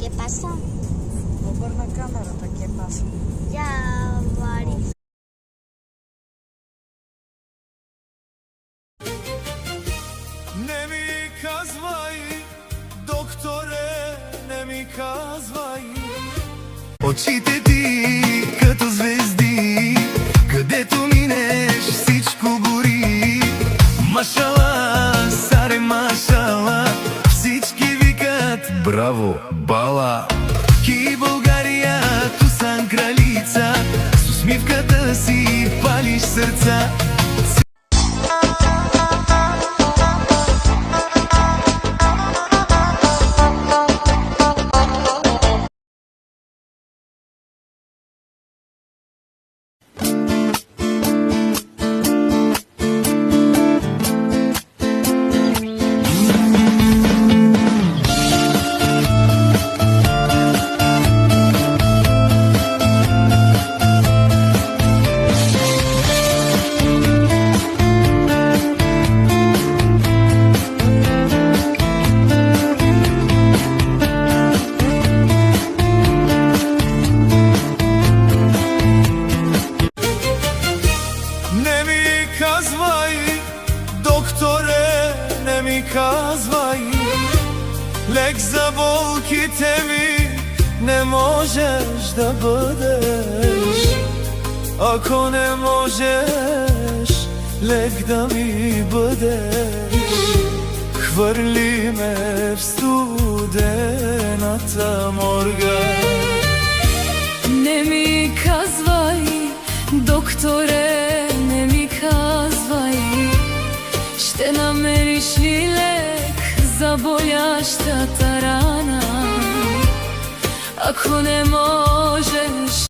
¿Qué pasó? Обърна камерата, ке паса. Ya, Boris. Ne mi казвай, докторе, не ми казвай. Очите ти като звезди, където минеш всичко гори. Машала, саре машала, всички викат браво, бала. Ки България, ту сан кралица, с усмивката си палиш сърца. Не ми казвай, докторе, не ми казвай, лек за болките ми не можеш да бъдеш. Ако не можеш лек да ми бъдеш, хвърли ме в студената морга. Не ми казвай, докторе, не ми казвай, ще намериш ли лек за болящата рана? Ако не можеш